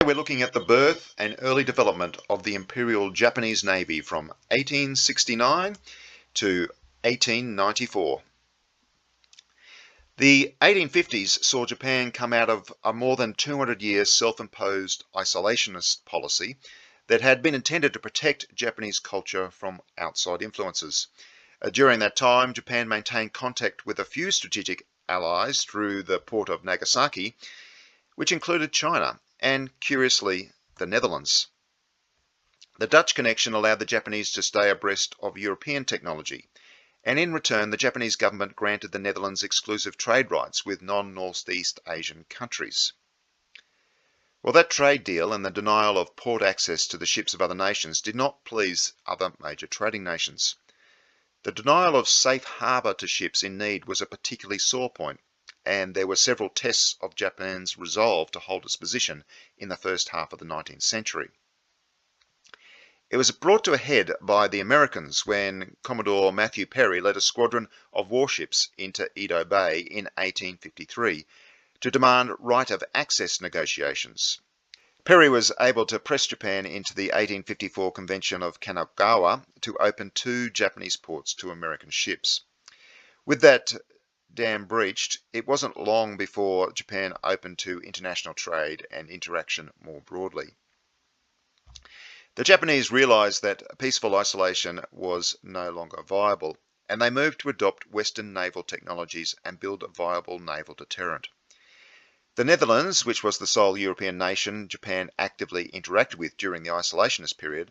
We're looking at the birth and early development of the Imperial Japanese Navy from 1869 to 1894. The 1850s saw Japan come out of a more than 200-year self-imposed isolationist policy that had been intended to protect Japanese culture from outside influences. During that time, Japan maintained contact with a few strategic allies through the port of Nagasaki, which included China and, curiously, the Netherlands. The Dutch connection allowed the Japanese to stay abreast of European technology, and in return the Japanese government granted the Netherlands exclusive trade rights with non-Northeast Asian countries. Well, that trade deal and the denial of port access to the ships of other nations did not please other major trading nations. The denial of safe harbour to ships in need was a particularly sore point, and there were several tests of Japan's resolve to hold its position in the first half of the 19th century. It was brought to a head by the Americans when Commodore Matthew Perry led a squadron of warships into Edo Bay in 1853 to demand right of access negotiations. Perry was able to press Japan into the 1854 Convention of Kanagawa to open 2 Japanese ports to American ships. With that dam breached, it wasn't long before Japan opened to international trade and interaction more broadly. The Japanese realized that peaceful isolation was no longer viable, and they moved to adopt Western naval technologies and build a viable naval deterrent. The Netherlands, which was the sole European nation Japan actively interacted with during the isolationist period,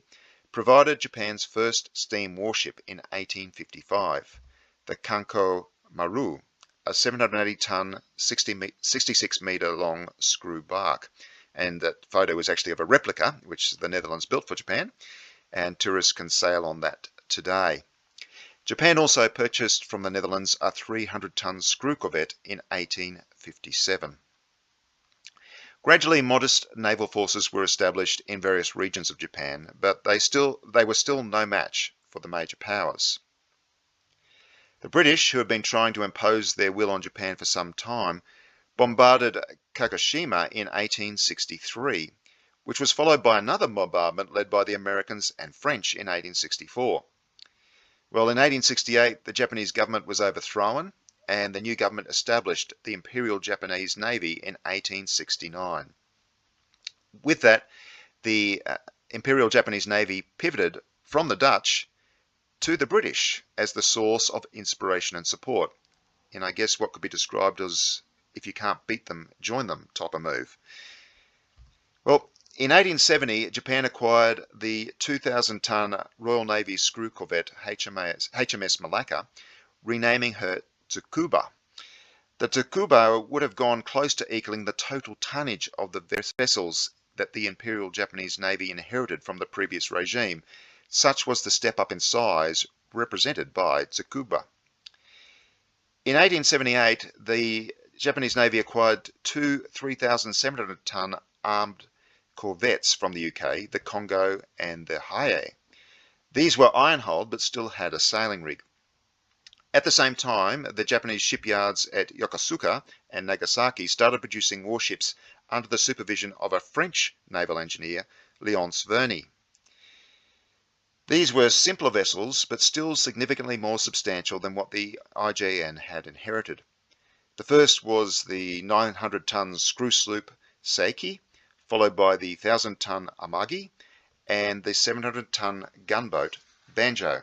provided Japan's first steam warship in 1855, the Kanko Maru, a 780-ton, 66-metre-long screw bark. And that photo is actually of a replica, which the Netherlands built for Japan, and tourists can sail on that today. Japan also purchased from the Netherlands a 300-ton screw corvette in 1857. Gradually, modest naval forces were established in various regions of Japan, but they were still no match for the major powers. The British, who had been trying to impose their will on Japan for some time, bombarded Kagoshima in 1863, which was followed by another bombardment led by the Americans and French in 1864. Well, in 1868, the Japanese government was overthrown, and the new government established the Imperial Japanese Navy in 1869. With that, the Imperial Japanese Navy pivoted from the Dutch to the British as the source of inspiration and support, in I guess what could be described as if you can't beat them, join them type of move. Well, in 1870, Japan acquired the 2,000-ton Royal Navy screw corvette HMS Malacca, renaming her Tsukuba. The Tsukuba would have gone close to equaling the total tonnage of the vessels that the Imperial Japanese Navy inherited from the previous regime. Such was the step up in size represented by Tsukuba. In 1878, the Japanese Navy acquired 2 3,700-ton armed corvettes from the UK, the Congo and the Haie. These were iron-hulled but still had a sailing rig. At the same time, the Japanese shipyards at Yokosuka and Nagasaki started producing warships under the supervision of a French naval engineer, Léonce Verny. These were simpler vessels, but still significantly more substantial than what the IJN had inherited. The first was the 900-ton screw sloop Seiki, followed by the 1,000-ton Amagi, and the 700-ton gunboat Banjo.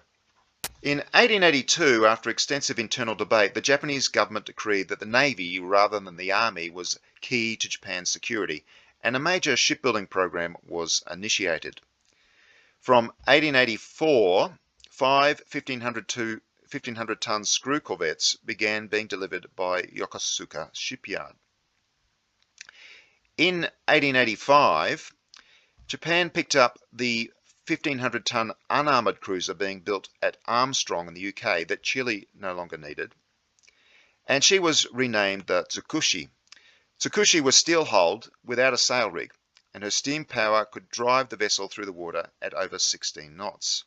In 1882, after extensive internal debate, the Japanese government decreed that the Navy, rather than the Army, was key to Japan's security, and a major shipbuilding program was initiated. From 1884, 5 1,500-ton screw corvettes began being delivered by Yokosuka shipyard. In 1885, Japan picked up the 1,500-ton unarmoured cruiser being built at Armstrong in the UK that Chile no longer needed, and she was renamed the Tsukushi. Tsukushi was steel-hulled without a sail rig, and her steam power could drive the vessel through the water at over 16 knots.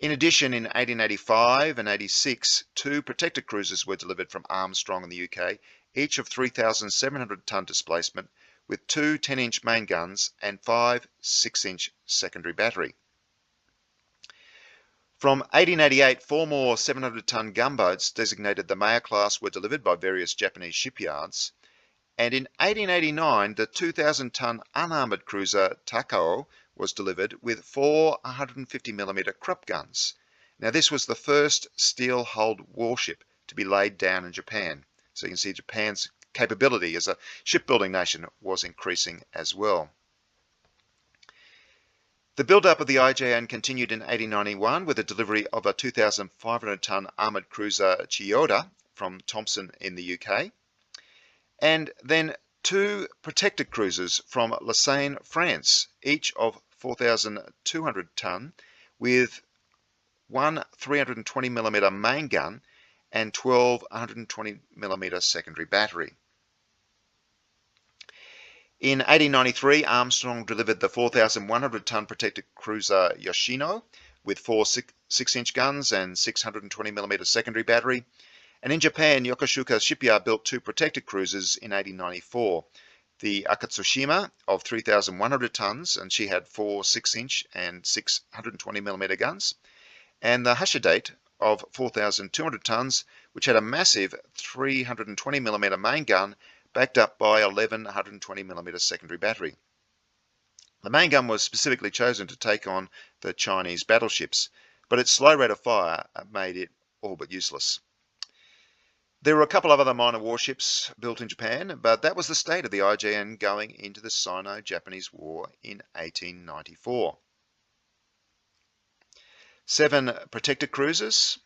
In addition, in 1885 and 86, 2 protector cruisers were delivered from Armstrong in the UK, each of 3,700-ton displacement, with 2 10-inch main guns and 5 6-inch secondary battery. From 1888, 4 more 700-ton gunboats designated the Maya class were delivered by various Japanese shipyards. And in 1889, the 2,000-ton unarmoured cruiser Takao was delivered with 4 150mm Krupp guns. Now, this was the first steel-hulled warship to be laid down in Japan. So you can see Japan's capability as a shipbuilding nation was increasing as well. The build-up of the IJN continued in 1891 with the delivery of a 2,500-ton armoured cruiser Chiyoda from Thompson in the UK. And then 2 protected cruisers from Lausanne, France, each of 4,200 ton, with 1 320mm main gun and 12 120mm secondary battery. In 1893, Armstrong delivered the 4,100-ton protected cruiser Yoshino with 4 6-inch guns and 620mm secondary battery. And in Japan, Yokosuka Shipyard built 2 protected cruisers in 1894. The Akatsushima of 3,100 tons, and she had 4 6-inch and 620mm guns. And the Hashidate of 4,200 tons, which had a massive 320mm main gun backed up by 11 120mm secondary battery. The main gun was specifically chosen to take on the Chinese battleships, but its slow rate of fire made it all but useless. There were a couple of other minor warships built in Japan, but that was the state of the IJN going into the Sino-Japanese War in 1894. 7 protected cruisers,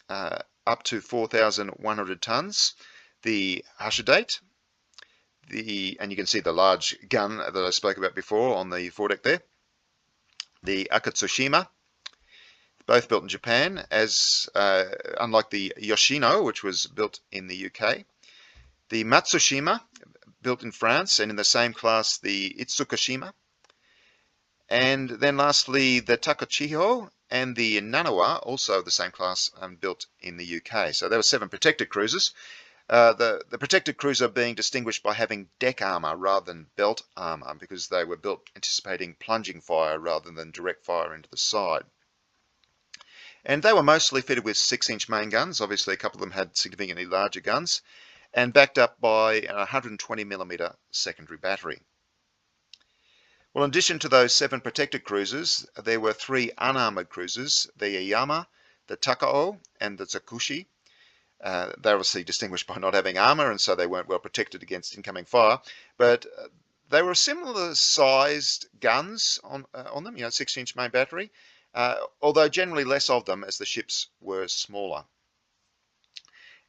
up to 4,100 tons. The Hashidate, and you can see the large gun that I spoke about before on the foredeck there. The Akatsushima, both built in Japan, as unlike the Yoshino, which was built in the UK. The Matsushima, built in France, and in the same class the Itsukushima. And then lastly the Takachiho and the Nanawa, also the same class, built in the UK. So there were 7 protected cruisers. The protected cruiser being distinguished by having deck armour rather than belt armour, because they were built anticipating plunging fire rather than direct fire into the side. And they were mostly fitted with 6-inch main guns. Obviously, a couple of them had significantly larger guns, and backed up by a 120mm secondary battery. Well, in addition to those 7 protected cruisers, there were 3 unarmoured cruisers, the Iyama, the Takao, and the Tsukushi. They're obviously distinguished by not having armour, and so they weren't well protected against incoming fire, but they were similar sized guns on them, 6-inch main battery, although generally less of them as the ships were smaller.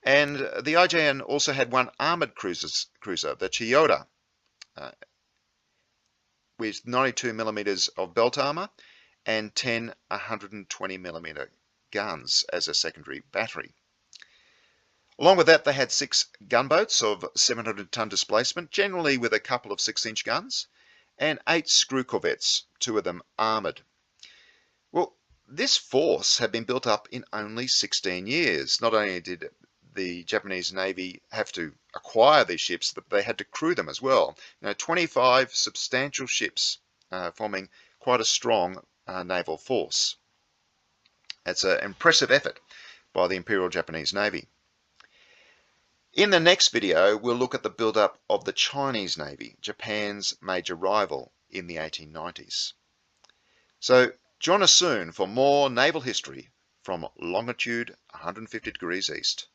And the IJN also had 1 armoured cruiser, the Chiyoda, with 92mm of belt armour and 10 120mm guns as a secondary battery. Along with that, they had 6 gunboats of 700-ton displacement, generally with a couple of 6-inch guns, and 8 screw corvettes, 2 of them armoured. Well, this force had been built up in only 16 years. Not only did the Japanese Navy have to acquire these ships, but they had to crew them as well. 25 substantial ships forming quite a strong naval force. It's an impressive effort by the Imperial Japanese Navy. In the next video, we'll look at the build-up of the Chinese Navy, Japan's major rival in the 1890s. So join us soon for more naval history from longitude 150 degrees east.